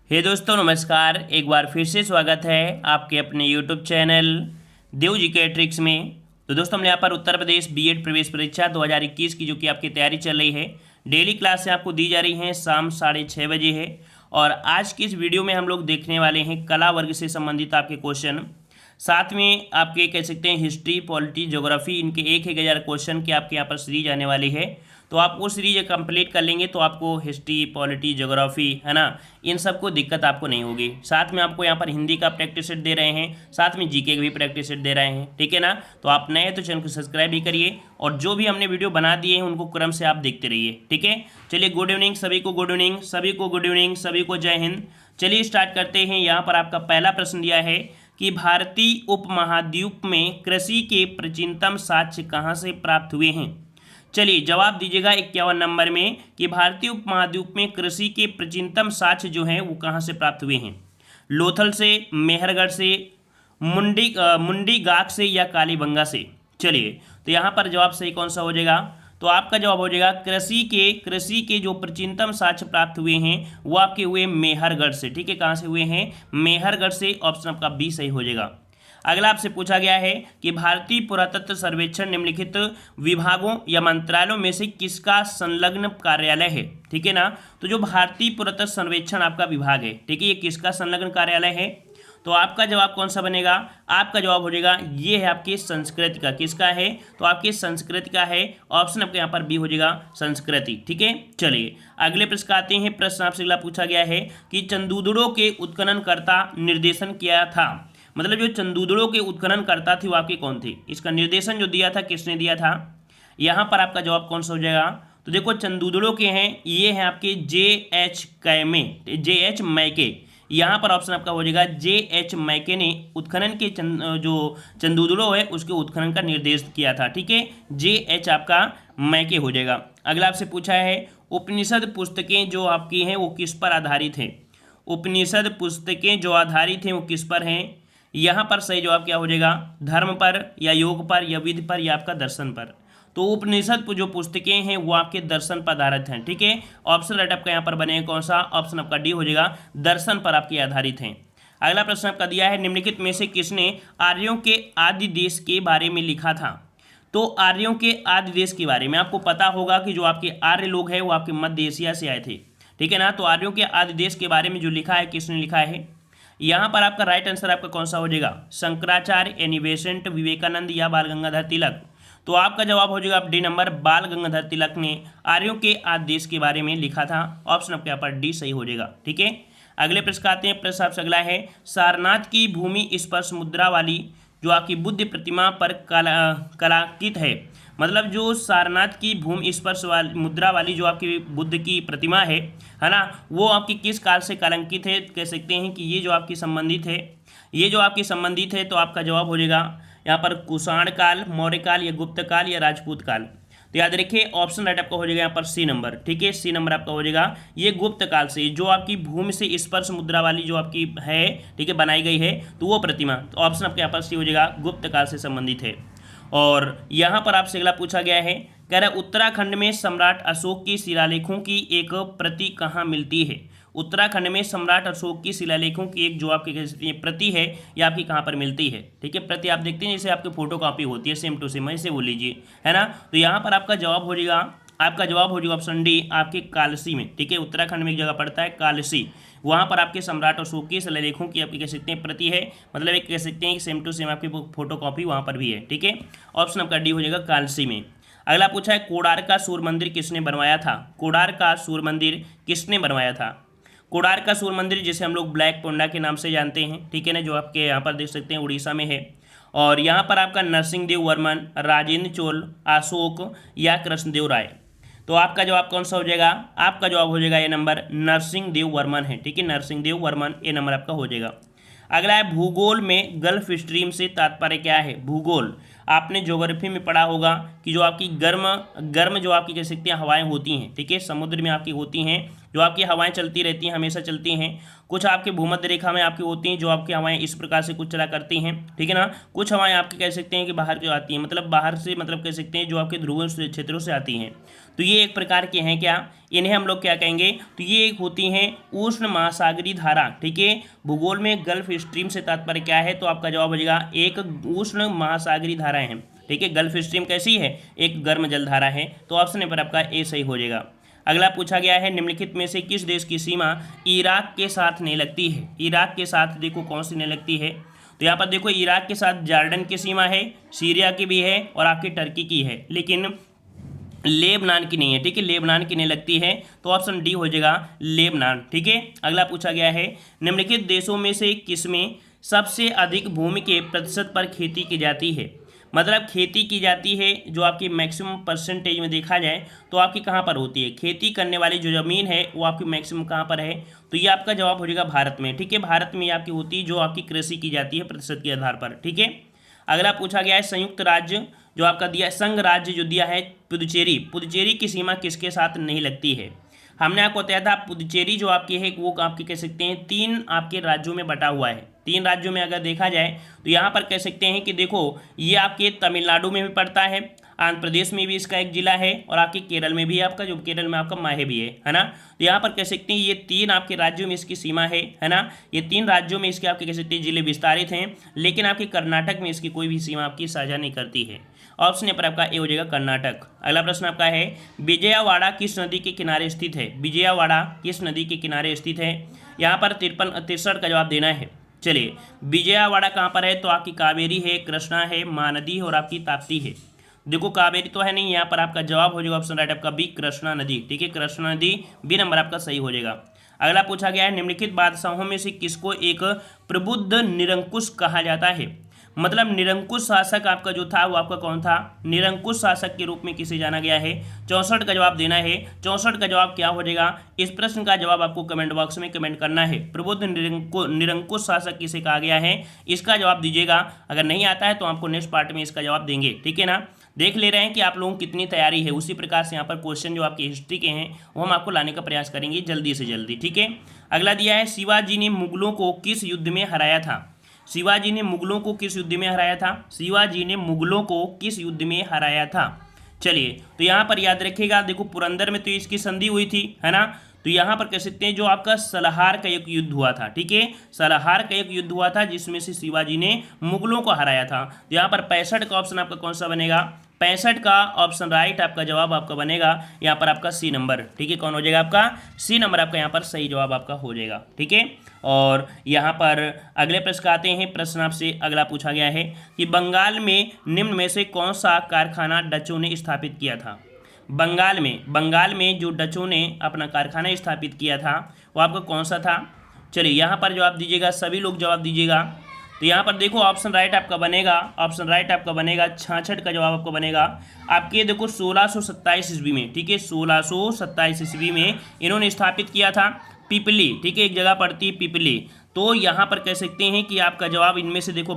हे दोस्तों नमस्कार। एक बार फिर से स्वागत है आपके अपने यूट्यूब चैनल देव जी के ट्रिक्स में। तो दोस्तों हमने यहाँ पर उत्तर प्रदेश बीएड प्रवेश परीक्षा 2021 की जो कि आपकी तैयारी चल रही है, डेली क्लास से आपको दी जा रही हैं, शाम 6:30 बजे है। और आज की इस वीडियो में हम लोग देखने वाले हैं कला वर्ग से संबंधित आपके क्वेश्चन, साथ में आपके कह सकते हैं हिस्ट्री, पॉलिटी, ज्योग्राफी, इनके 1000 क्वेश्चन की आपके यहाँ पर सीरीज आने वाली है। तो आप वो सीरीज कंप्लीट कर लेंगे तो आपको हिस्ट्री, पॉलिटी, ज्योग्राफी है ना, इन सब को दिक्कत आपको नहीं होगी। साथ में आपको यहाँ पर हिंदी का प्रैक्टिस सेट दे रहे हैं, साथ में जीके का भी प्रैक्टिस सेट दे रहे हैं, ठीक है ना। तो आप नए तो चैनल को सब्सक्राइब भी करिए और जो भी हमने वीडियो बना दिए हैं उनको क्रम से आप देखते रहिए, ठीक है। चलिए, गुड इवनिंग सभी को, गुड इवनिंग सभी को, गुड इवनिंग सभी को, जय हिंद। चलिए स्टार्ट करते हैं। यहाँ पर आपका पहला प्रश्न दिया है कि भारतीय उपमहाद्वीप में कृषि के प्राचीनतम साक्ष्य कहाँ से प्राप्त हुए हैं। चलिए जवाब दीजिएगा 51 नंबर में कि भारतीय उपमहाद्वीप में कृषि के प्राचीनतम साक्ष्य जो हैं वो कहाँ से प्राप्त हुए हैं। लोथल से, मेहरगढ़ से, मुंडी गाक से या कालीबंगा से। चलिए तो यहाँ पर जवाब सही कौन सा हो जाएगा, तो आपका जवाब हो जाएगा कृषि के जो प्राचीनतम साक्ष्य प्राप्त हुए हैं वो आपके हुए मेहरगढ़ से, ठीक है। कहाँ से हुए हैं, मेहरगढ़ से। ऑप्शन आपका बी सही हो जाएगा। अगला आपसे पूछा गया है कि भारतीय पुरातत्व सर्वेक्षण निम्नलिखित विभागों या मंत्रालयों में से किसका संलग्न कार्यालय है, ठीक है ना। तो जो भारतीय पुरातत्व सर्वेक्षण आपका विभाग है, ठीक है, ये किसका संलग्न कार्यालय है। तो आपका जवाब कौन सा बनेगा, आपका जवाब हो जाएगा ये है आपके संस्कृति का। किसका है, तो आपके संस्कृति का है। ऑप्शन आपके यहाँ पर बी हो जाएगा संस्कृति, ठीक है। चलिए अगले प्रश्न आते हैं। प्रश्न आपसे अगला पूछा गया है कि चंदूदड़ों के उत्खननकर्ता निर्देशन किया था, मतलब जो चंदूदड़ों के उत्खननकर्ता थे वो आपके कौन थे, इसका निर्देशन जो दिया था किसने दिया था। यहाँ पर आपका जवाब कौन सा हो जाएगा, तो देखो चंदूदड़ों के हैं ये हैं आपके जे एच मैके। यहाँ पर ऑप्शन आपका हो जाएगा जे.एच. मैके ने उत्खनन के जो चंदूदड़ों है उसके उत्खनन का निर्देश किया था, ठीक है। जे.एच. आपका मैके हो जाएगा। अगला आपसे पूछा है उपनिषद पुस्तकें जो आपकी हैं वो किस पर आधारित हैं। उपनिषद पुस्तकें जो आधारित हैं वो किस पर हैं। यहाँ पर सही जवाब क्या हो जाएगा, धर्म पर या योग पर या विधि पर या आपका दर्शन पर। तो उपनिषद जो पुस्तकें हैं वो आपके दर्शन पर आधारित हैं, ठीक है। ऑप्शन राइट आपका यहाँ पर बनेगा कौन सा, ऑप्शन आपका डी हो जाएगा, दर्शन पर आपके आधारित हैं। अगला प्रश्न आपका दिया है निम्नलिखित में से किसने आर्यों के आदि देश के बारे में लिखा था। तो आर्यों के आदि देश के बारे में आपको पता होगा कि जो आपके आर्य लोग हैं वो आपके मध्य एशिया से आए थे, ठीक है ना। तो आर्यों के आदि देश के बारे में जो लिखा है किसने लिखा है। यहाँ पर आपका राइट आंसर आपका कौन सा हो जाएगा, शंकराचार्य, एनी बेसेंट, विवेकानंद या बाल गंगाधर तिलक। तो आपका जवाब हो जाएगा डी नंबर, बाल गंगाधर तिलक ने आर्यों के आदि देश के बारे में लिखा था। ऑप्शन आपके यहाँ पर डी सही हो जाएगा, ठीक है। अगले प्रश्न आते हैं। प्रश्न आपसे अगला है सारनाथ की भूमि स्पर्श मुद्रा वाली जो आपकी बुद्ध प्रतिमा पर कलांकित है, मतलब जो सारनाथ की भूमि स्पर्श वाली मुद्रा वाली जो आपकी बुद्ध की प्रतिमा है ना, वो आपकी किस काल से कलंकित है। कह सकते हैं कि ये जो आपकी संबंधित है, ये जो आपकी संबंधित है। तो आपका जवाब हो जाएगा यहाँ पर कुषाण काल, मौर्य काल या गुप्त काल या राजपूत काल। तो याद रखिए ऑप्शन राइट आपका हो जाएगा यहाँ पर सी नंबर, ठीक है। सी नंबर आपका हो जाएगा ये गुप्त काल से जो आपकी भूमि से स्पर्श मुद्रा वाली जो आपकी है, ठीक है, बनाई गई है, तो वो प्रतिमा। तो ऑप्शन आपके यहाँ पर सी हो जाएगा, गुप्त काल से संबंधित है। और यहाँ पर आपसे अगला पूछा गया है, कह रहा है उत्तराखंड में सम्राट अशोक की शिलालेखों की एक प्रति कहाँ मिलती है। उत्तराखंड में सम्राट अशोक की शिलालेखों की एक जो आपकी कह सकते हैं प्रति है ये आपकी कहाँ पर मिलती है, ठीक है। प्रति आप देखते हैं जैसे आपकी फोटो कॉपी होती है सेम टू सेम, ऐसे बोल लीजिए, है ना। तो यहाँ पर आपका जवाब हो जाएगा, आपका जवाब हो जाएगा ऑप्शन डी आपके कालसी में, ठीक है। उत्तराखंड में एक जगह पड़ता है कालसी, वहाँ पर आपके सम्राट अशोक की शिलालेखों की आपकी कह सकते हैं प्रति है, मतलब एक कह सकते हैं सेम टू सेम आपकी फोटो कॉपी वहाँ पर भी है, ठीक है। ऑप्शन आपका डी हो जाएगा कालसी में। अगला पूछा है कोणार्क का सूर्य मंदिर किसने बनवाया था। कोणार्क का सूर्य मंदिर किसने बनवाया था। कोणार्क का सूर्य मंदिर जिसे हम लोग ब्लैक पोंडा के नाम से जानते हैं, ठीक है ना, जो आपके यहाँ पर देख सकते हैं उड़ीसा में है। और यहाँ पर आपका नरसिंहदेव वर्मन, राजेंद्र चोल, अशोक या कृष्णदेव राय। तो आपका जवाब कौन सा हो जाएगा, आपका जवाब हो जाएगा ये नंबर, नरसिंहदेव वर्मन है, ठीक है, नरसिंहदेव वर्मन, ये नंबर आपका हो जाएगा। अगला है भूगोल में गल्फ स्ट्रीम से तात्पर्य क्या है। भूगोल आपने ज्योग्राफी में पढ़ा होगा कि जो आपकी गर्म जो आपकी कह सकते हैं हवाएं होती हैं, ठीक है, समुद्र में आपकी होती हैं जो आपकी हवाएं चलती रहती हैं, हमेशा चलती हैं। कुछ आपके भूमध्य रेखा में आपकी होती हैं, जो आपकी हवाएं इस प्रकार से कुछ चला करती हैं, ठीक है ना। कुछ हवाएं आपके कह सकते हैं कि बाहर जो आती हैं, मतलब बाहर से, मतलब कह सकते हैं जो आपके ध्रुव क्षेत्रों से आती हैं। तो ये एक प्रकार के हैं क्या, इन्हें हम लोग क्या कहेंगे, तो ये एक होती हैं उष्ण महासागरीय धारा, ठीक है। भूगोल में गल्फ स्ट्रीम से तात्पर्य क्या है, तो आपका जवाब हो जाएगा एक उष्ण महासागरीय धाराएं हैं, ठीक है। गल्फ स्ट्रीम कैसी है, एक गर्म जलधारा है। तो ऑप्शन नंबर आपका ए सही हो जाएगा। अगला पूछा गया है, निम्नलिखित में से किस देश की सीमा इराक के साथ नहीं लगती है। इराक के साथ देखो कौन सी नहीं लगती है, तो यहाँ पर देखो इराक के साथ जॉर्डन की सीमा है, सीरिया की भी है और आपकी टर्की की है, लेकिन लेबनान की नहीं है, ठीक है। लेबनान की नहीं लगती है, तो ऑप्शन डी हो जाएगा लेबनान, ठीक है। अगला पूछा गया है, निम्नलिखित देशों में से किसमें सबसे अधिक भूमि के प्रतिशत पर खेती की जाती है। मतलब खेती की जाती है जो आपकी मैक्सिमम परसेंटेज में देखा जाए तो आपकी कहाँ पर होती है, खेती करने वाली जो ज़मीन है वो आपकी मैक्सिमम कहाँ पर है, तो ये आपका जवाब हो जाएगा भारत में, ठीक है। भारत में आपकी होती है जो आपकी कृषि की जाती है प्रतिशत के आधार पर, ठीक है। अगला पूछा गया है, संयुक्त राज्य जो आपका दिया संघ राज्य जो दिया है पुदुचेरी, पुदुचेरी की सीमा किसके साथ नहीं लगती है। हमने आपको बताया था पुदुचेरी जो आपकी है वो आपके कह सकते हैं 3 आपके राज्यों में बटा हुआ है। 3 राज्यों में अगर देखा जाए तो यहाँ पर कह सकते हैं कि देखो ये आपके तमिलनाडु में भी पड़ता है, आंध्र प्रदेश में भी इसका एक जिला है और आपके केरल में भी आपका, जो केरल में आपका माहे भी है ना। तो यहाँ पर कह सकते हैं ये 3 आपके राज्यों में इसकी सीमा है ना। ये 3 राज्यों में इसके आपके कह सकते हैं जिले विस्तारित हैं, लेकिन आपके कर्नाटक में इसकी कोई भी सीमा आपकी साझा नहीं करती है। ऑप्शन पर आपका ए हो जाएगा कर्नाटक। अगला प्रश्न आपका है, विजयवाड़ा किस नदी के किनारे स्थित है। विजयवाड़ा किस नदी के किनारे स्थित है, यहाँ पर 63 का जवाब देना है। चलिए, विजयवाड़ा कहाँ पर है, तो आपकी कावेरी है, कृष्णा है, महानदी और आपकी ताप्ती है। देखो कावेरी तो है नहीं, यहाँ पर आपका जवाब हो जाएगा ऑप्शन राइट आपका बी कृष्णा नदी, ठीक है। कृष्णा नदी बी नंबर आपका सही हो जाएगा। अगला पूछा गया है, निम्नलिखित बादशाहों में से किसको एक प्रबुद्ध निरंकुश कहा जाता है। मतलब निरंकुश शासक आपका जो था वो आपका कौन था, निरंकुश शासक के रूप में किसे जाना गया है। 64 का जवाब देना है। 64 का जवाब क्या हो जाएगा, इस प्रश्न का जवाब आपको कमेंट बॉक्स में कमेंट करना है। प्रबुद्ध निरंकुश शासक किसे कहा गया है, इसका जवाब दीजिएगा। अगर नहीं आता है तो आपको नेक्स्ट पार्ट में इसका जवाब देंगे, ठीक है ना। देख ले रहे हैं कि आप लोगों की कितनी तैयारी है, उसी प्रकार से यहाँ पर क्वेश्चन जो आपकी हिस्ट्री के हैं वो हम आपको लाने का प्रयास करेंगे जल्दी से जल्दी, ठीक है। अगला दिया है, शिवाजी ने मुगलों को किस युद्ध में हराया था। शिवाजी ने मुगलों को किस युद्ध में हराया था, शिवाजी ने मुगलों को किस युद्ध में हराया था। चलिए, तो यहाँ पर याद रखिएगा, देखो पुरंदर में तो इसकी संधि हुई थी, है ना। तो यहाँ पर कह सकते हैं जो आपका सलाहार का एक युद्ध हुआ था, ठीक है। सलाहार का एक युद्ध हुआ था जिसमें से शिवाजी ने मुगलों को हराया था। तो यहाँ पर 65 का ऑप्शन आपका कौन सा बनेगा, 65 का ऑप्शन राइट आपका जवाब आपका बनेगा यहाँ पर आपका सी नंबर, ठीक है। कौन हो जाएगा आपका सी नंबर, आपका यहाँ पर सही जवाब आपका हो जाएगा, ठीक है। और यहाँ पर अगले प्रश्न का आते हैं। प्रश्न आपसे अगला पूछा गया है कि बंगाल में निम्न में से कौन सा कारखाना डचों ने स्थापित किया था। बंगाल में जो डचों ने अपना कारखाना स्थापित किया था वो आपका कौन सा था। चलिए, यहाँ पर जवाब दीजिएगा, सभी लोग जवाब दीजिएगा। तो यहाँ पर देखो ऑप्शन राइट आपका बनेगा, ऑप्शन राइट आपका बनेगा 66 का जवाब आपका बनेगा आपके, देखो 1627 ईस्वी में, ठीक है। 1627 ईस्वी में इन्होंने स्थापित किया था पिपली, ठीक है। एक जगह पड़ती है पिपली। तो यहाँ पर कह सकते हैं कि आपका जवाब इनमें से देखो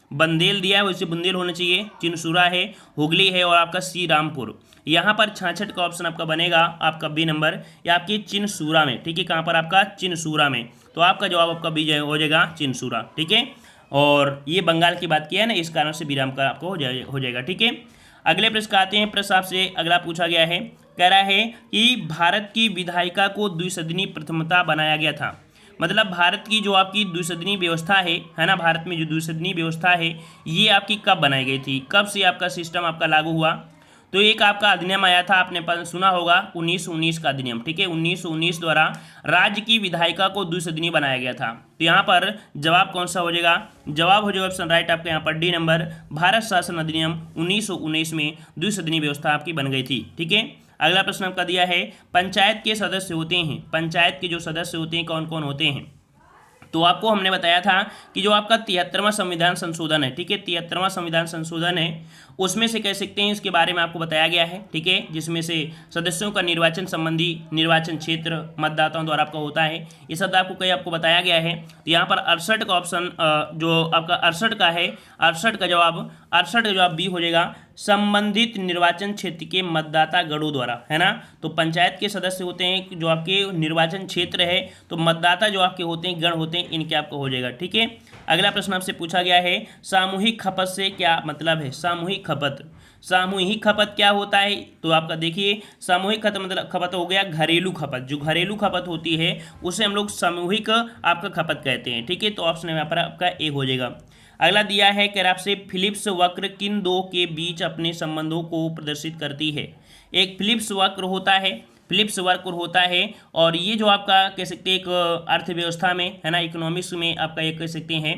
बंदेल दिया है, वैसे बुंदेल होना चाहिए, चिनसूरा है, हुगली है और आपका श्री रामपुर। यहाँ पर 66 का ऑप्शन आपका बनेगा आपका बी नंबर, या आपकी चिनसूरा में, ठीक है। कहाँ पर आपका चिनसूरा में, तो आपका जवाब आपका बी हो जाएगा चिनसूरा, ठीक है। और ये बंगाल की बात किया है ना, इस कारण से बी राम का आपको हो जाएगा, ठीक है। अगले प्रश्न का आते हैं। प्रश्न आपसे अगला पूछा गया है, कह रहा है कि भारत की विधायिका को द्विसदनी प्रथमता बनाया गया था। मतलब भारत की जो आपकी द्विसदनी व्यवस्था है ना, भारत में जो द्विसदनी व्यवस्था है ये आपकी कब बनाई गई थी, कब से आपका सिस्टम आपका लागू हुआ। तो एक आपका अधिनियम आया था, आपने सुना होगा 1919 का अधिनियम, ठीक है। 1919 द्वारा राज्य की विधायिका को द्विसदनी बनाया गया था। तो यहाँ पर जवाब कौन सा हो जाएगा, जवाब हो जाएगा ऑप्शन राइट आपका यहाँ पर डी नंबर, भारत शासन अधिनियम 1919 में द्विसदनी व्यवस्था आपकी बन गई थी, ठीक है। अगला प्रश्न आपका दिया है, पंचायत के सदस्य होते हैं, पंचायत के जो सदस्य होते हैं कौन कौन होते हैं। तो आपको हमने बताया था कि जो आपका 73वां संविधान संशोधन है, ठीक है, 73वां संविधान संशोधन है, उसमें से कह सकते हैं इसके बारे में आपको बताया गया है, ठीक है। जिसमें से सदस्यों का निर्वाचन संबंधी निर्वाचन क्षेत्र मतदाताओं द्वारा आपका होता है, ये सब आपको कहीं आपको बताया गया है। तो यहाँ पर 68 का ऑप्शन जो आपका 68 का है, 68 का जवाब 68 का जवाब बी हो जाएगा, संबंधित निर्वाचन क्षेत्र के मतदाता गणों द्वारा, है ना। तो पंचायत के सदस्य होते हैं जो आपके निर्वाचन क्षेत्र है, तो मतदाता जो आपके होते हैं, गण होते हैं, इनके आपको हो जाएगा, ठीक है। अगला प्रश्न आपसे पूछा गया है, सामूहिक खपत से क्या मतलब है। सामूहिक खपत, सामूहिक खपत क्या होता है, तो आपका देखिए सामूहिक खपत मतलब खपत हो गया घरेलू खपत, जो घरेलू खपत होती है उसे हम लोग सामूहिक आपका खपत कहते हैं, ठीक है। तो ऑप्शन यहाँ पर आपका ए हो जाएगा। अगला दिया है कह रहा आपसे, फिलिप्स वक्र किन दो के बीच अपने संबंधों को प्रदर्शित करती है। एक फिलिप्स वक्र होता है, फिलिप्स वक्र होता है, और ये जो आपका कह सकते हैं एक अर्थव्यवस्था में, है ना, इकोनॉमिक्स में आपका एक कह सकते हैं,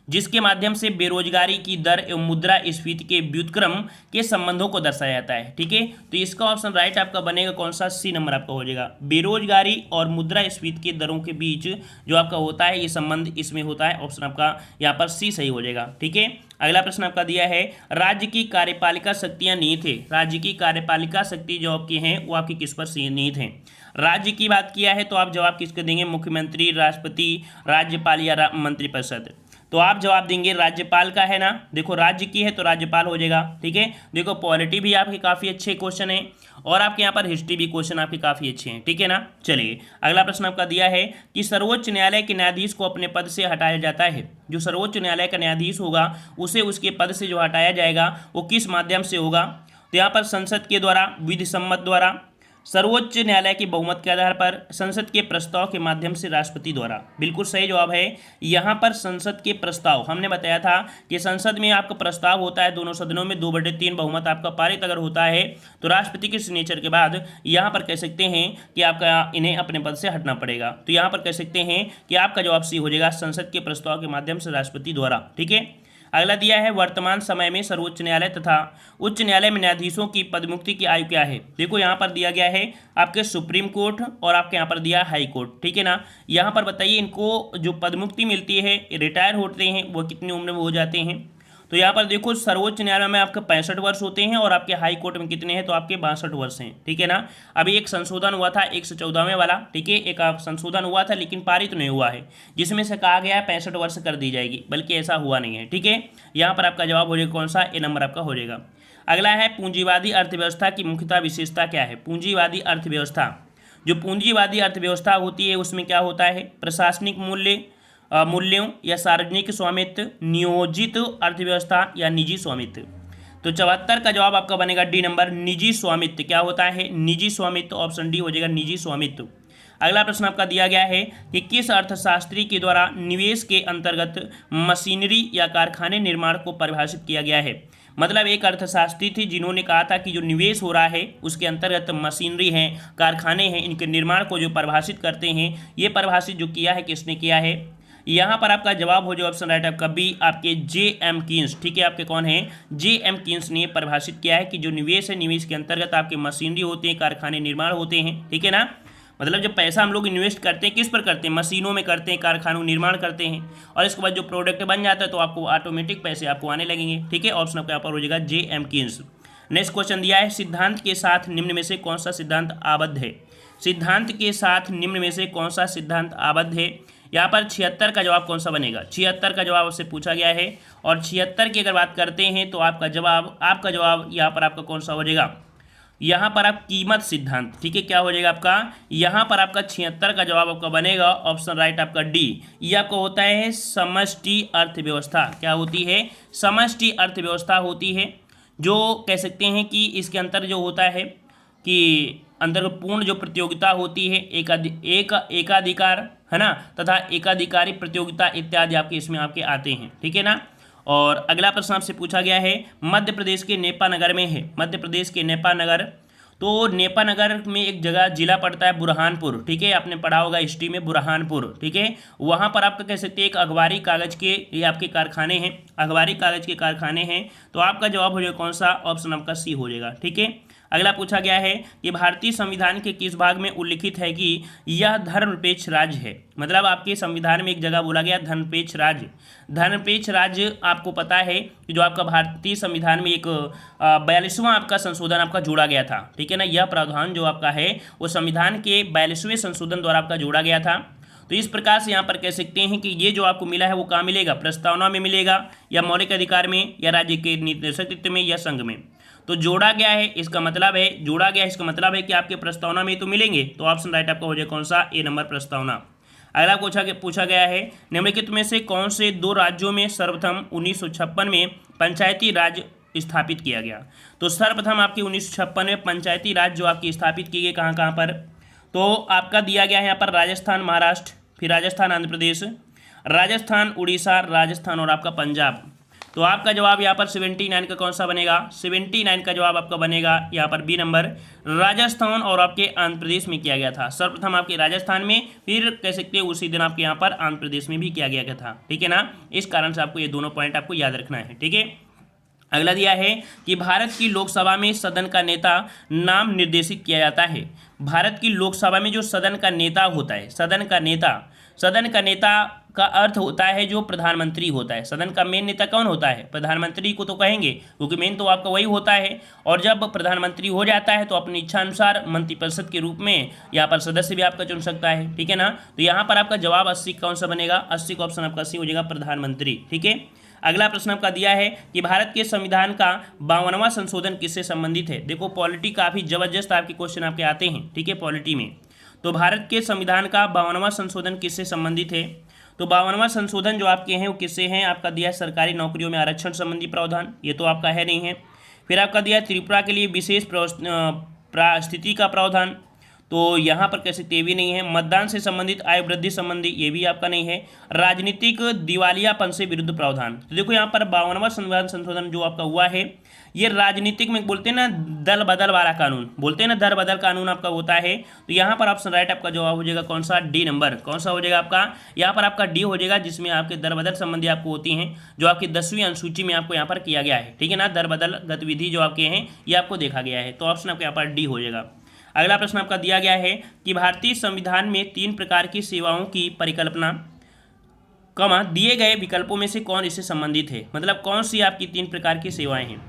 जिसके माध्यम से बेरोजगारी की दर एवं मुद्रास्फीति के व्युत्क्रम के संबंधों को दर्शाया जाता है, ठीक है। तो इसका ऑप्शन राइट आपका बनेगा कौन सा, सी नंबर आपका हो जाएगा। बेरोजगारी और मुद्रास्फीति के दरों के बीच जो आपका होता है ये संबंध इसमें होता है, ऑप्शन आपका यहाँ पर सी सही हो जाएगा, ठीक है। अगला प्रश्न आपका दिया है, राज्य की कार्यपालिका शक्तियां निहित है। राज्य की कार्यपालिका शक्ति जो आपकी हैं वो आपकी किस पर निहित हैं। राज्य की बात किया है तो आप जवाब किसके देंगे, मुख्यमंत्री, राष्ट्रपति, राज्यपाल या मंत्रिपरिषद। तो आप जवाब देंगे राज्यपाल का, है ना। देखो राज्य की है तो राज्यपाल हो जाएगा, ठीक है। देखो पॉलिटी भी आपके काफ़ी अच्छे क्वेश्चन है, और आपके यहाँ पर हिस्ट्री भी क्वेश्चन आपके काफ़ी अच्छे हैं, ठीक है ना। चलिए अगला प्रश्न आपका दिया है कि सर्वोच्च न्यायालय के न्यायाधीश को अपने पद से हटाया जाता है। जो सर्वोच्च न्यायालय का न्यायाधीश होगा उसे उसके पद से जो हटाया जाएगा वो किस माध्यम से होगा। तो यहाँ पर संसद के द्वारा, विधि सम्मत द्वारा, सर्वोच्च न्यायालय के बहुमत के आधार पर, संसद के प्रस्ताव के माध्यम से, राष्ट्रपति द्वारा। बिल्कुल सही जवाब है यहाँ पर संसद के प्रस्ताव। हमने बताया था कि संसद में आपका प्रस्ताव होता है, दोनों सदनों में 2/3 बहुमत आपका पारित अगर होता है तो राष्ट्रपति के सिग्नेचर के बाद यहाँ पर कह सकते हैं कि आपका इन्हें अपने पद से हटना पड़ेगा। तो यहाँ पर कह सकते हैं कि आपका जवाब सी हो जाएगा, संसद के प्रस्ताव के माध्यम से, राष्ट्रपति द्वारा, ठीक है। अगला दिया है, वर्तमान समय में सर्वोच्च न्यायालय तथा उच्च न्यायालय में न्यायाधीशों की पदमुक्ति की आयु क्या है। देखो यहाँ पर दिया गया है आपके सुप्रीम कोर्ट और आपके यहाँ पर दिया हाई कोर्ट, ठीक है ना। यहाँ पर बताइए इनको जो पदमुक्ति मिलती है, रिटायर होते हैं, वो कितनी उम्र में हो जाते हैं। तो यहाँ पर देखो सर्वोच्च न्यायालय में आपके 65 वर्ष होते हैं और आपके हाई कोर्ट में कितने हैं, तो आपके 62 वर्ष हैं, ठीक है ना। अभी एक संशोधन हुआ था 114वें वाला, ठीक है, एक संशोधन हुआ था लेकिन पारित नहीं हुआ है, जिसमें से कहा गया है 65 वर्ष कर दी जाएगी, बल्कि ऐसा हुआ नहीं है, ठीक है। यहाँ पर आपका जवाब हो जाएगा कौन सा, ए नंबर आपका हो जाएगा। अगला है, पूंजीवादी अर्थव्यवस्था की मुख्यतः विशेषता क्या है। पूंजीवादी अर्थव्यवस्था, जो पूंजीवादी अर्थव्यवस्था होती है उसमें क्या होता है, प्रशासनिक मूल्यों या सार्वजनिक स्वामित्व, नियोजित अर्थव्यवस्था या निजी स्वामित्व। तो 74 का जवाब आपका बनेगा डी नंबर, निजी स्वामित्व। क्या होता है, निजी स्वामित्व, ऑप्शन डी हो जाएगा, निजी स्वामित्व। अगला प्रश्न आपका दिया गया है कि किस अर्थशास्त्री के द्वारा निवेश के अंतर्गत मशीनरी या कारखाने निर्माण को परिभाषित किया गया है। मतलब एक अर्थशास्त्री थी जिन्होंने कहा था कि जो निवेश हो रहा है उसके अंतर्गत मशीनरी हैं, कारखाने हैं, इनके निर्माण को जो परिभाषित करते हैं, ये परिभाषित जो किया है किसने किया है। यहाँ पर आपका जवाब हो जाए ऑप्शन राइट आपका बी, आपके जे.एम. कीन्स, ठीक है। आपके कौन है, जे.एम. कीन्स ने परिभाषित किया है कि जो निवेश है, निवेश के अंतर्गत आपके मशीनरी होते हैं, कारखाने निर्माण होते हैं, ठीक है ना। मतलब जब पैसा हम लोग इन्वेस्ट करते हैं किस पर करते हैं, मशीनों में करते हैं, कारखानों निर्माण करते हैं, और इसके बाद जो प्रोडक्ट बन जाता है तो आपको ऑटोमेटिक पैसे आपको आने लगेंगे, ठीक है। ऑप्शन आपका यहाँ पर हो जाएगा जे.एम. कीन्स। नेक्स्ट क्वेश्चन दिया है, सिद्धांत के साथ निम्न में से कौन सा सिद्धांत आबद्ध है। सिद्धांत के साथ निम्न में से कौन सा सिद्धांत आबद्ध है। यहाँ पर 76 का जवाब कौन सा बनेगा, 76 का जवाब आपसे पूछा गया है, और 76 की अगर बात करते हैं तो आपका जवाब यहाँ पर आपका कौन सा हो जाएगा, यहाँ पर आप कीमत सिद्धांत, ठीक है। क्या हो जाएगा आपका, यहाँ पर आपका 76 का जवाब आपका बनेगा ऑप्शन राइट आपका डी। ये आपका होता है समष्टि अर्थव्यवस्था। क्या होती है, समष्टि अर्थव्यवस्था होती है, जो कह सकते हैं कि इसके अंतर जो होता है कि अंतर पूर्ण जो प्रतियोगिता होती है, एकाधिकार, है ना, तथा एकाधिकारी प्रतियोगिता इत्यादि आपके इसमें आपके आते हैं, ठीक है ना। और अगला प्रश्न आपसे पूछा गया है, मध्य प्रदेश के नेपा नगर में है, मध्य प्रदेश के नेपा नगर, तो नेपा नगर में एक जगह जिला पड़ता है बुरहानपुर, ठीक है। आपने पढ़ा होगा हिस्ट्री में बुरहानपुर, ठीक है। वहाँ पर आपका कह सकते हैं एक अखबारी कागज के ये आपके कारखाने हैं, अखबारी कागज के कारखाने हैं। तो आपका जवाब हो जाएगा कौन सा, ऑप्शन आपका सी हो जाएगा, ठीक है। अगला पूछा गया है कि भारतीय संविधान के किस भाग में उल्लिखित है कि यह धर्मनिरपेक्ष राज्य है। मतलब आपके संविधान में एक जगह बोला गया धर्मनिरपेक्ष राज्य। धर्मनिरपेक्ष राज्य आपको पता है कि जो आपका भारतीय संविधान में एक 42वां आपका संशोधन आपका जोड़ा गया था, ठीक है ना। यह प्रावधान जो आपका है वो संविधान के 42वें संशोधन द्वारा आपका जोड़ा गया था। तो इस प्रकार से यहाँ पर कह सकते हैं कि ये जो आपको मिला है वो कहाँ मिलेगा, प्रस्तावना में मिलेगा या मौलिक अधिकार में या राज्य के निर्देशक में या संघ में। तो जोड़ा गया है इसका मतलब है, जोड़ा गया है इसका मतलब है कि आपके प्रस्तावना में तो मिलेंगे। तो ऑप्शन राइट आपका हो जाएगा कौन सा, ए नंबर प्रस्तावना। अगला पूछा गया है निम्नलिखित में से कौन से 2 राज्यों में सर्वप्रथम 1956 में पंचायती राज स्थापित किया गया। तो सर्वप्रथम आपकी 1956 में पंचायती राज जो आपकी स्थापित की गई कहाँ कहाँ पर, तो आपका दिया गया है यहाँ पर राजस्थान महाराष्ट्र, फिर राजस्थान आंध्र प्रदेश, राजस्थान उड़ीसा, राजस्थान और आपका पंजाब। तो आपका जवाब यहाँ पर 79 का कौन सा बनेगा, 79 का जवाब आपका बनेगा यहाँ पर बी नंबर, राजस्थान और आपके आंध्र प्रदेश में किया गया था। सर्वप्रथम आपके राजस्थान में, फिर कह सकते हैं उसी दिन आपके यहाँ पर आंध्र प्रदेश में भी किया गया था। ठीक है ना, इस कारण से आपको ये दोनों पॉइंट आपको याद रखना है। ठीक है, अगला दिया है कि भारत की लोकसभा में सदन का नेता नाम निर्देशित किया जाता है। भारत की लोकसभा में जो सदन का नेता होता है, सदन का नेता का अर्थ होता है जो प्रधानमंत्री होता है। सदन का मेन नेता कौन होता है, प्रधानमंत्री को तो कहेंगे क्योंकि मेन तो आपका वही होता है। और जब प्रधानमंत्री हो जाता है तो अपनी इच्छा अनुसार मंत्रिपरिषद के रूप में यहाँ पर सदस्य भी आपका चुन सकता है। ठीक है ना, तो यहाँ पर आपका जवाब 80 कौन सा बनेगा, 80 का ऑप्शन आपका सी हो जाएगा, प्रधानमंत्री। ठीक है, अगला प्रश्न आपका दिया है कि भारत के संविधान का 52वां संशोधन किससे संबंधित है। देखो पॉलिटी काफ़ी जबरदस्त आपके क्वेश्चन आपके आते हैं। ठीक है, पॉलिटी में तो भारत के संविधान का 52वां संशोधन किससे संबंधित है। तो 52वां संशोधन जो आपके हैं वो किससे हैं, आपका दिया है सरकारी नौकरियों में आरक्षण संबंधी प्रावधान, ये तो आपका है नहीं है। फिर आपका दिया है त्रिपुरा के लिए विशेष परिस्थिति का प्रावधान, तो यहाँ पर कह सकते ये भी नहीं है। मतदान से संबंधित आय वृद्धि संबंधी, ये भी आपका नहीं है। राजनीतिक दिवालियापन से विरुद्ध प्रावधान, तो देखो यहाँ पर 52वां संविधान संशोधन जो आपका हुआ है ये राजनीतिक में बोलते हैं ना दल बदल वाला कानून, बोलते हैं ना दल बदल कानून आपका होता है। तो यहाँ पर ऑप्शन राइट आपका जवाब हो जाएगा कौन सा, डी नंबर। कौन सा हो जाएगा आपका, यहाँ पर आपका डी हो जाएगा, जिसमें आपके दल बदल संबंधी आपको होती हैं जो आपकी 10वीं अनुसूची में आपको यहाँ पर किया गया है। ठीक है ना, दल बदल गतिविधि जो आपके हैं ये आपको देखा गया है। तो ऑप्शन आपका यहाँ पर डी हो जाएगा। अगला प्रश्न आपका दिया गया है कि भारतीय संविधान में 3 प्रकार की सेवाओं की परिकल्पना, दिए गए विकल्पों में से कौन इससे संबंधित है। मतलब कौन सी आपकी 3 प्रकार की सेवाएं हैं।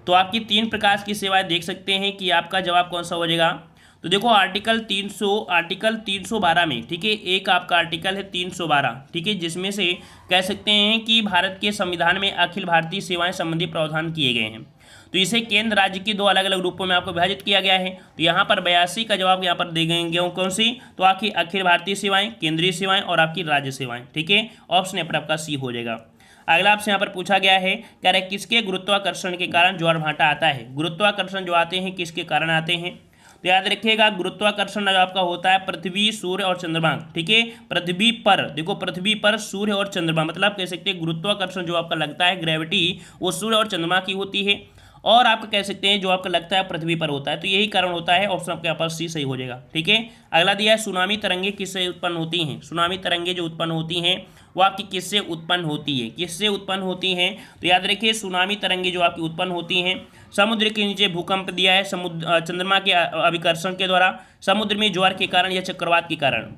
तो आपकी 3 प्रकार की सेवाएं देख सकते हैं कि आपका जवाब कौन सा हो जाएगा। तो देखो आर्टिकल 312 में, ठीक है, एक आपका आर्टिकल है 312, ठीक है, जिसमें से कह सकते हैं कि भारत के संविधान में अखिल भारतीय सेवाएं संबंधी प्रावधान किए गए हैं। तो इसे केंद्र राज्य के 2 अलग अलग रूपों में आपको विभाजित किया गया है। तो यहाँ पर 82 का जवाब यहाँ पर दे गए कौन सी, तो आपकी अखिल भारतीय सेवाएं, केंद्रीय सेवाएं और आपकी राज्य सेवाएं। ठीक है, ऑप्शन पर आपका सी हो जाएगा। अगला आपसे यहाँ पर पूछा गया है कह रहे किसके गुरुत्वाकर्षण के कारण ज्वार भाटा आता है। गुरुत्वाकर्षण जो आते हैं किसके कारण आते हैं, तो याद रखिएगा गुरुत्वाकर्षण जो आपका होता है पृथ्वी, सूर्य और चंद्रमा। ठीक है, पृथ्वी पर, देखो पृथ्वी पर सूर्य और चंद्रमा, मतलब कह सकते हैं गुरुत्वाकर्षण जो आपका लगता है ग्रेविटी, वो सूर्य और चंद्रमा की होती है, और आप कह सकते हैं जो आपका लगता है पृथ्वी पर होता है। तो यही कारण होता है, ऑप्शन आपके यहाँ पर सी सही हो जाएगा। ठीक है, अगला दिया है सुनामी तरंगे किससे उत्पन्न होती हैं। सुनामी तरंगे जो उत्पन्न होती हैं वो आपकी किससे उत्पन्न होती है, किससे उत्पन्न होती हैं। तो याद रखिए सुनामी तरंगे जो आपकी उत्पन्न होती हैं समुद्र के नीचे भूकंप दिया है, चंद्रमा के अभिकर्षण के द्वारा, समुद्र में ज्वार के कारण या चक्रवात के कारण।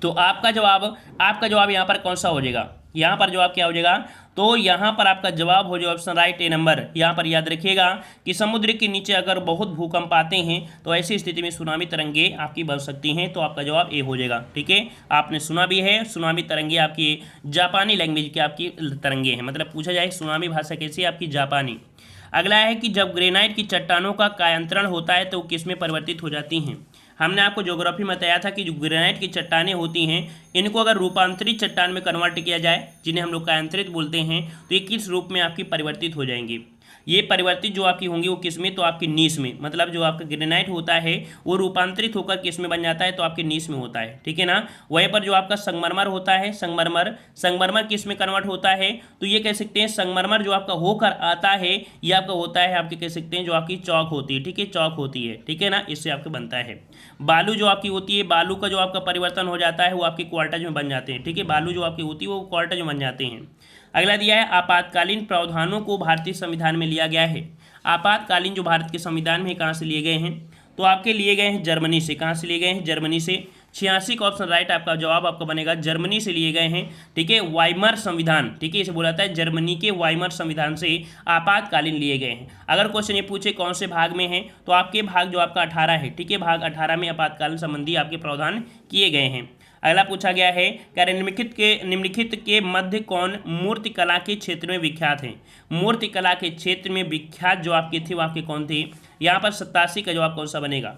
तो आपका जवाब यहाँ पर कौन सा हो जाएगा, यहाँ पर जवाब क्या हो जाएगा, तो यहाँ पर आपका जवाब हो जाएगा ऑप्शन राइट ए नंबर। यहाँ पर याद रखिएगा कि समुद्र के नीचे अगर बहुत भूकंप आते हैं तो ऐसी स्थिति में सुनामी तरंगे आपकी बन सकती हैं। तो आपका जवाब ए हो जाएगा। ठीक है, आपने सुना भी है सुनामी तरंगे आपकी जापानी लैंग्वेज की आपकी तरंगे हैं, मतलब पूछा जाए सुनामी भाषा कैसी है आपकी जापानी। अगला है कि जब ग्रेनाइट की चट्टानों का कायांतरण होता है तो किस में परिवर्तित हो जाती हैं। हमने आपको ज्योग्राफी में बताया था कि जो ग्रेनाइट की चट्टानें होती हैं इनको अगर रूपांतरित चट्टान में कन्वर्ट किया जाए, जिन्हें हम लोग कायांतरित बोलते हैं, तो ये किस रूप में आपकी परिवर्तित हो जाएंगी। ये परिवर्तित जो आपकी होंगी वो किस में, तो आपकी नीस में, मतलब जो आपका ग्रेनाइट होता है वो रूपांतरित होकर किस में बन जाता है, तो आपके नीस में होता है। ठीक है ना, वहीं पर जो आपका संगमरमर होता है, संगमरमर किस में कन्वर्ट होता है, तो ये कह सकते हैं संगमरमर जो आपका होकर आता है ये आपका होता है, आपके कह सकते हैं जो आपकी चौक होती है। ठीक है, चौक होती है, ठीक है ना, इससे आपका बनता है। बालू जो आपकी होती है, बालू का जो आपका परिवर्तन हो जाता है वो आपके क्वार्टज में बन जाते हैं। ठीक है, बालू जो आपकी होती है वो क्वार्टज में बन जाते हैं। अगला दिया है आपातकालीन प्रावधानों को भारतीय संविधान में लिया गया है। आपातकालीन जो भारत के संविधान में कहाँ से लिए गए हैं, तो आपके लिए गए हैं जर्मनी से। कहाँ से लिए गए हैं, जर्मनी से। 86 का ऑप्शन राइट आपका जवाब आपका बनेगा, जर्मनी से लिए गए हैं। ठीक है, वाइमर संविधान, ठीक है, इसे बोला जाता है जर्मनी के वाइमर संविधान से आपातकालीन लिए गए हैं। अगर क्वेश्चन ये पूछे कौन से भाग में है, तो आपके भाग जो आपका 18 है। ठीक है, भाग 18 में आपातकालीन संबंधी आपके प्रावधान किए गए हैं। अगला पूछा गया है क्या निम्नलिखित के मध्य कौन मूर्तिकला के क्षेत्र में विख्यात है। मूर्तिकला के क्षेत्र में विख्यात जो आपके थे वो आपके कौन थे। यहाँ पर 87 का जवाब कौन सा बनेगा।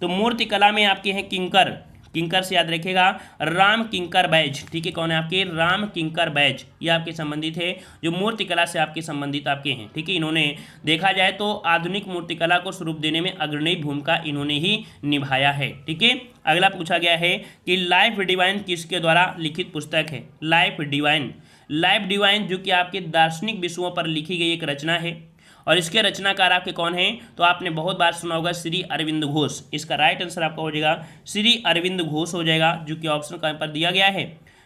तो मूर्तिकला में आपके हैं किंकर, किंकर से याद रखिएगा राम किंकर बैज, ठीक है। कौन है आपके राम किंकर बैज, ये आपके संबंधित है जो मूर्तिकला से आपके संबंधित आपके हैं, ठीक है। इन्होंने देखा जाए तो आधुनिक मूर्तिकला को स्वरूप देने में अग्रणी भूमिका इन्होंने ही निभाया है, ठीक है। अगला पूछा गया है कि लाइफ डिवाइन किसके द्वारा लिखित पुस्तक है। लाइफ डिवाइन जो कि आपके दार्शनिक विषयों पर लिखी गई एक रचना है और इसके रचनाकार आपके कौन हैं। तो आपने बहुत बार सुना होगा श्री अरविंद घोष। इसका राइट आंसर आपका हो जाएगा श्री अरविंद घोष हो जाएगा, जो कि ऑप्शन कहाँ पर दिया गया है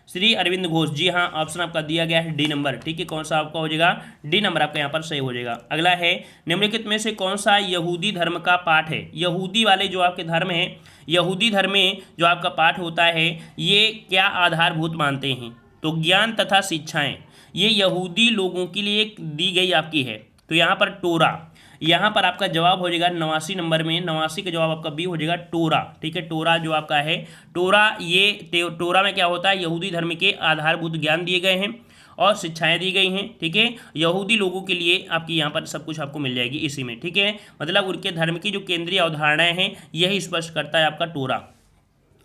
श्री अरविंद घोष। जी हाँ, ऑप्शन आपका दिया गया है डी नंबर, ठीक है। कौन सा आपका हो जाएगा डी नंबर आपका यहाँ पर सही हो जाएगा। अगला है निम्नलिखित में से कौन सा यहूदी धर्म का पाठ है। यहूदी वाले जो आपके धर्म है, यहूदी धर्म में जो आपका पाठ होता है ये क्या आधारभूत मानते हैं। तो ज्ञान तथा शिक्षाएं, ये यहूदी लोगों के लिए दी गई आपकी है। तो यहाँ पर टोरा, यहाँ पर आपका जवाब हो जाएगा 89 नंबर में, 89 का जवाब आपका बी हो जाएगा टोरा, ठीक है। टोरा जो आपका है टोरा, ये टोरा में क्या होता है यहूदी धर्म के आधारभूत ज्ञान दिए गए हैं और शिक्षाएं दी गई हैं, ठीक है। यहूदी लोगों के लिए आपकी यहाँ पर सब कुछ आपको मिल जाएगी इसी में, ठीक है। मतलब उनके धर्म की जो केंद्रीय अवधारणाएं हैं यही स्पष्ट करता है आपका टोरा।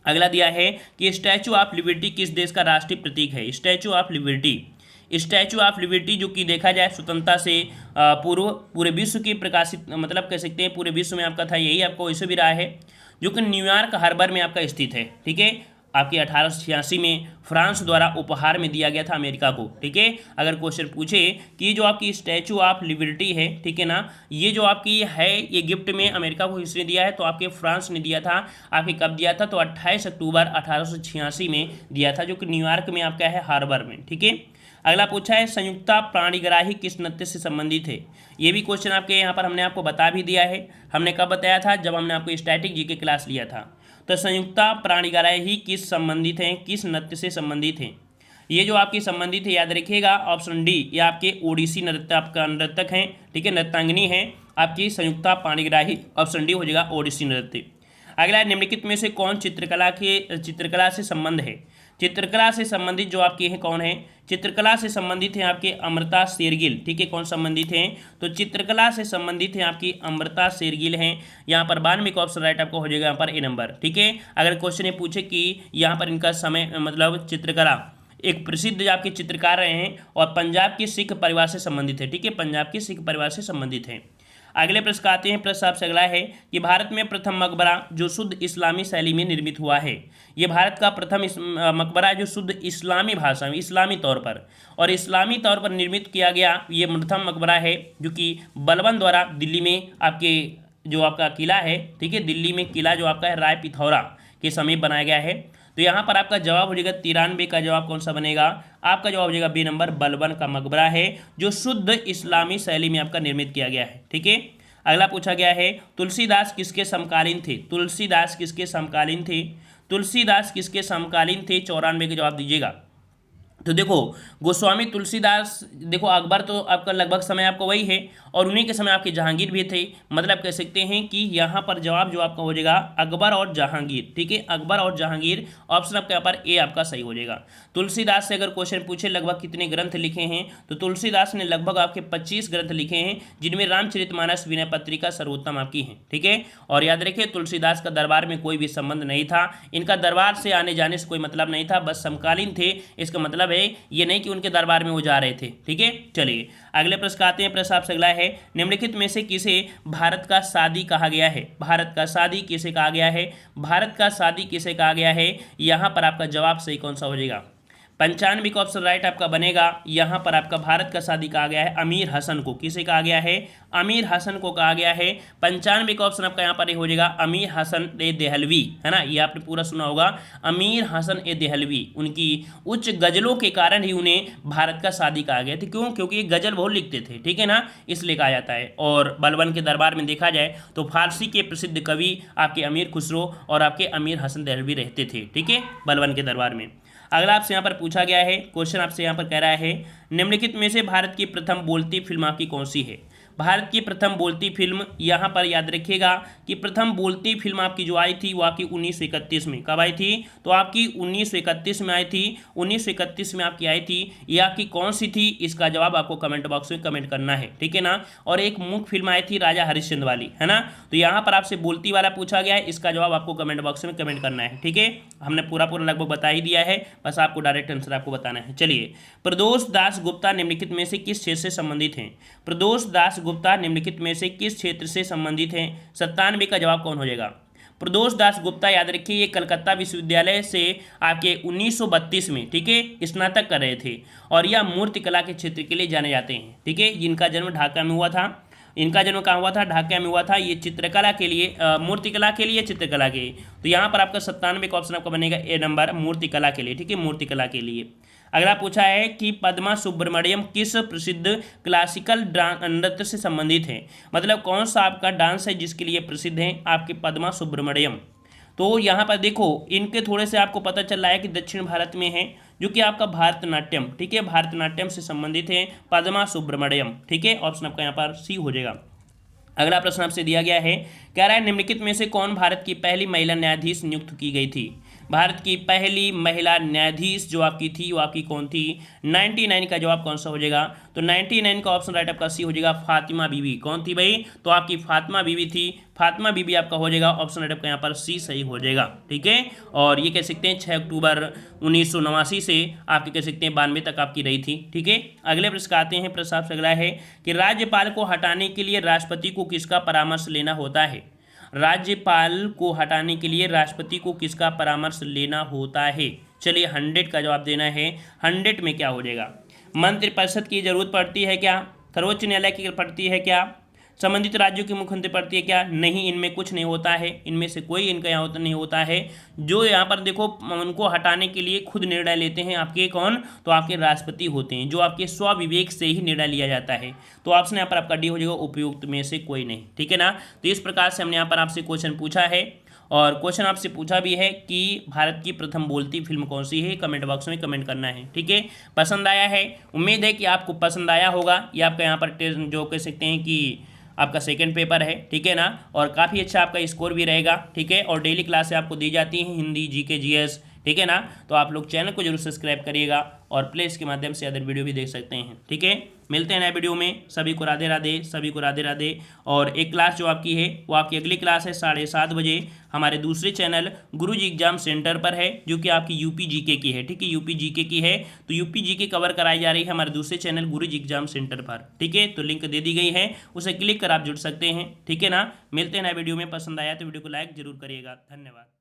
अगला दिया है कि स्टैचू ऑफ लिबर्टी किस देश का राष्ट्रीय प्रतीक है। स्टैचू ऑफ लिबर्टी जो कि देखा जाए स्वतंत्रता से पूर्व पूरे विश्व की प्रकाशित, मतलब कह सकते हैं पूरे विश्व में आपका था, यही आपको वैसे भी रहा है, जो कि न्यूयॉर्क हार्बर में आपका स्थित है, ठीक है। आपके 1886 में फ्रांस द्वारा उपहार में दिया गया था अमेरिका को, ठीक है। अगर क्वेश्चन पूछे कि जो आपकी स्टैचू ऑफ लिबर्टी है, ठीक है ना, ये जो आपकी है ये गिफ्ट में अमेरिका को किसने दिया है। तो आपके फ्रांस ने दिया था। आपके कब दिया था। तो 28 अक्टूबर 1886 में दिया था, जो कि न्यूयॉर्क में आपका है हार्बर में, ठीक है। अगला पूछा है संयुक्ता प्राणिग्राही किस नृत्य से संबंधित है। ये भी क्वेश्चन आपके यहाँ पर हमने आपको बता भी दिया है। हमने कब बताया था, जब हमने आपको स्टैटिक जीके क्लास लिया था। तो संयुक्ता प्राणिग्राही किस संबंधित हैं, किस नृत्य से संबंधित हैं। ये जो आपकी संबंधित है याद रखिएगा ऑप्शन डी, ये आपके ओडिसी नृत्य आपका नर्तक हैं, ठीक है, नृत्यांगनी है आपकी संयुक्ता प्राणिग्राही। ऑप्शन डी हो जाएगा ओडिसी नृत्य। अगला निम्नलिखित में से कौन चित्रकला से संबंध है। चित्रकला से संबंधित जो आपके हैं कौन है। चित्रकला से संबंधित हैं आपके अमृता शेरगिल, ठीक है। कौन संबंधित हैं। तो चित्रकला से संबंधित हैं आपकी अमृता शेरगिल हैं। यहाँ पर 92 का ऑप्शन राइट आपको हो जाएगा यहाँ पर ए नंबर, ठीक है। अगर क्वेश्चन ये पूछे कि यहाँ पर इनका समय मतलब चित्रकला एक प्रसिद्ध आपके चित्रकार रहे हैं और पंजाब के सिख परिवार से संबंधित है, ठीक है, पंजाब के सिख परिवार से संबंधित है। अगले प्रश्न का आते हैं। प्रश्न आपसे अगला है कि भारत में प्रथम मकबरा जो शुद्ध इस्लामी शैली में निर्मित हुआ है। ये भारत का प्रथम मकबरा जो शुद्ध इस्लामी भाषा में, इस्लामी तौर पर और इस्लामी तौर पर निर्मित किया गया ये प्रथम मकबरा है, जो कि बलबन द्वारा दिल्ली में आपके जो आपका किला है, ठीक है, दिल्ली में किला जो आपका है राय पिथौरा के समीप बनाया गया है। तो यहाँ पर आपका जवाब हो जाएगा 93 का जवाब कौन सा बनेगा। आपका जवाब हो जाएगा बी नंबर, बलबन का मकबरा है जो शुद्ध इस्लामी शैली में आपका निर्मित किया गया है, ठीक है। अगला पूछा गया है तुलसीदास किसके समकालीन थे। तुलसीदास किसके समकालीन थे। तुलसीदास किसके समकालीन थे, 94 का जवाब दीजिएगा। तो देखो गोस्वामी तुलसीदास, देखो अकबर तो आपका लगभग समय आपका वही है और उन्हीं के समय आपके जहांगीर भी थे। मतलब कह सकते हैं कि यहाँ पर जवाब जो आपका हो जाएगा अकबर और जहांगीर, ठीक है, अकबर और जहांगीर। ऑप्शन आपका यहाँ पर ए आपका सही हो जाएगा। तुलसीदास से अगर क्वेश्चन पूछे लगभग कितने ग्रंथ लिखे हैं, तो तुलसीदास ने लगभग आपके 25 ग्रंथ लिखे हैं, जिनमें रामचरितमानस विनय पत्रिका सर्वोत्तम आपकी है, ठीक है। और याद रखिए तुलसीदास का दरबार में कोई भी संबंध नहीं था, इनका दरबार से आने जाने से कोई मतलब नहीं था, बस समकालीन थे। इसका मतलब है ये नहीं कि उनके दरबार में वो जा रहे थे, ठीक है। चलिए अगले प्रश्न आते हैं। प्रश्न आपसे अगला है निम्नलिखित में से किसे भारत का सादी कहा गया है। भारत का सादी किसे कहा गया है। भारत का सादी किसे कहा गया है। यहाँ पर आपका जवाब सही कौन सा हो जाएगा। 95 का ऑप्शन राइट आपका बनेगा। यहाँ पर आपका भारत का सादी कहा गया है अमीर हसन को। किसे कहा गया है। अमीर हसन को कहा गया है। 95 का ऑप्शन आपका यहाँ पर हो जाएगा अमीर हसन ए देहलवी, है ना, ये आपने पूरा सुना होगा। अमीर हसन ए देहलवी, उनकी उच्च गजलों के कारण ही उन्हें भारत का सादी कहा गया था। क्यों, क्योंकि ये गजल बहुत लिखते थे, ठीक है ना, इसलिए कहा जाता है। और बलबन के दरबार में देखा जाए तो फारसी के प्रसिद्ध कवि आपके अमीर खुसरो और आपके अमीर हसन देहलवी रहते थे, ठीक है, बलबन के दरबार में। अगला आपसे यहाँ पर पूछा गया है क्वेश्चन, आपसे यहाँ पर कह रहा है निम्नलिखित में से भारत की प्रथम बोलती फिल्म आपकी कौन सी है। भारत की प्रथम बोलती फिल्म, यहाँ पर याद रखिएगा कि प्रथम बोलती फिल्म आपकी जो आई थी वो आपकी 1931 में। कब आई थी? तो आपकी 1931 में आई थी। 1931 में आपकी आई थी। ये आपकी कौन सी थी? इसका जवाब आपको कमेंट बॉक्स में कमेंट करना है, ठीक है ना। और एक मूक फिल्म आई थी राजा हरिश्चंद्र वाली, है ना। तो यहाँ पर आपसे बोलती वाला पूछा गया है, इसका जवाब आपको कमेंट बॉक्स में कमेंट करना है, ठीक है। हमने पूरा लगभग बता ही दिया है, बस आपको डायरेक्ट आंसर आपको बताना है। चलिए, प्रदोष दास गुप्ता निम्नलिखित में से किस क्षेत्र से संबंधित हैं? प्रदोष दास गुप्ता निम्नलिखित में से किस क्षेत्र से संबंधित हैं? 97 का जवाब कौन हो जाएगा? प्रदोष दास गुप्ता, याद रखिए, ये कलकत्ता विश्वविद्यालय से आपके 1932 में, ठीक है, स्नातक कर रहे थे और यह मूर्तिकला के क्षेत्र के लिए जाने जाते हैं, ठीक है। जिनका जन्म ढाका में हुआ था, इनका जन्म कहाँ हुआ था? ढाका में हुआ था। ये चित्रकला के लिए, मूर्तिकला के लिए, चित्रकला के लिए। तो यहाँ पर आपका 97 का ऑप्शन आपका बनेगा ए नंबर, मूर्तिकला के लिए, ठीक है, मूर्तिकला के लिए। अगला पूछा है कि पद्मा सुब्रमण्यम किस प्रसिद्ध क्लासिकल नृत्य से संबंधित है? मतलब कौन सा आपका डांस है जिसके लिए प्रसिद्ध है आपके पद्मा सुब्रमण्यम? तो यहाँ पर देखो, इनके थोड़े से आपको पता चल रहा है कि दक्षिण भारत में है, जो कि आपका भारतनाट्यम, ठीक है, भारतनाट्यम से संबंधित है पद्मा सुब्रमण्यम, ठीक है। ऑप्शन आपका यहाँ पर सी हो जाएगा। अगला प्रश्न आपसे दिया गया है, कह रहा है निम्नलिखित में से कौन भारत की पहली महिला न्यायाधीश नियुक्त की गई थी? भारत की पहली महिला न्यायाधीश जो आपकी थी वो आपकी कौन थी? 99 का जवाब कौन सा हो जाएगा? तो 99 का ऑप्शन राइट आपका सी हो जाएगा, फातिमा बीबी। कौन थी भाई? तो आपकी फातिमा बीबी थी। फातिमा बीबी आपका हो जाएगा ऑप्शन राइट आपका यहाँ पर सी सही हो जाएगा, ठीक है। और ये कह सकते हैं 6 अक्टूबर 1989 से आपके कह सकते हैं 92 तक आपकी रही थी, ठीक है। अगले प्रश्न आते हैं। प्रश्न आपसे अगला है कि राज्यपाल को हटाने के लिए राष्ट्रपति को किसका परामर्श लेना होता है? राज्यपाल को हटाने के लिए राष्ट्रपति को किसका परामर्श लेना होता है? चलिए, 100 का जवाब देना है। 100 में क्या हो जाएगा? मंत्रिपरिषद की जरूरत पड़ती है क्या? सर्वोच्च न्यायालय की पड़ती है क्या? संबंधित राज्यों की मुख्यमंत्री पड़ती है क्या? नहीं, इनमें कुछ नहीं होता है, इनमें से कोई इनका यहाँ नहीं होता है। जो यहाँ पर देखो, उनको हटाने के लिए खुद निर्णय लेते हैं आपके कौन? तो आपके राष्ट्रपति होते हैं, जो आपके स्वविवेक से ही निर्णय लिया जाता है। तो ऑप्शन यहाँ पर आपका डी हो जाएगा, उपयुक्त में से कोई नहीं, ठीक है ना। तो इस प्रकार से हमने यहाँ पर आपसे क्वेश्चन पूछा है और क्वेश्चन आपसे पूछा भी है कि भारत की प्रथम बोलती फिल्म कौन सी है? कमेंट बॉक्स में कमेंट करना है, ठीक है। पसंद आया है? उम्मीद है कि आपको पसंद आया होगा। ये आपका यहाँ पर जो कह सकते हैं कि आपका सेकंड पेपर है, ठीक है ना, और काफ़ी अच्छा आपका स्कोर भी रहेगा, ठीक है। और डेली क्लासें आपको दी जाती हैं, हिंदी, जीके, जीएस, ठीक है ना। तो आप लोग चैनल को जरूर सब्सक्राइब करिएगा और प्लेस के माध्यम से अदर वीडियो भी देख सकते हैं, ठीक है। मिलते हैं नए वीडियो में। सभी को राधे राधे, सभी को राधे राधे। और एक क्लास जो आपकी है वो आपकी अगली क्लास है 7:30 बजे हमारे दूसरे चैनल गुरुजी एग्जाम सेंटर पर है, जो कि आपकी यूपी जीके की है, ठीक है, यूपी जीके की है। तो यूपी जीके कवर कराई जा रही है हमारे दूसरे चैनल गुरुजी एग्जाम सेंटर पर, ठीक है। तो लिंक दे दी गई है, उसे क्लिक कर आप जुड़ सकते हैं, ठीक है ना। मिलते हैं नए वीडियो में। पसंद आया तो वीडियो को लाइक जरूर करिएगा। धन्यवाद।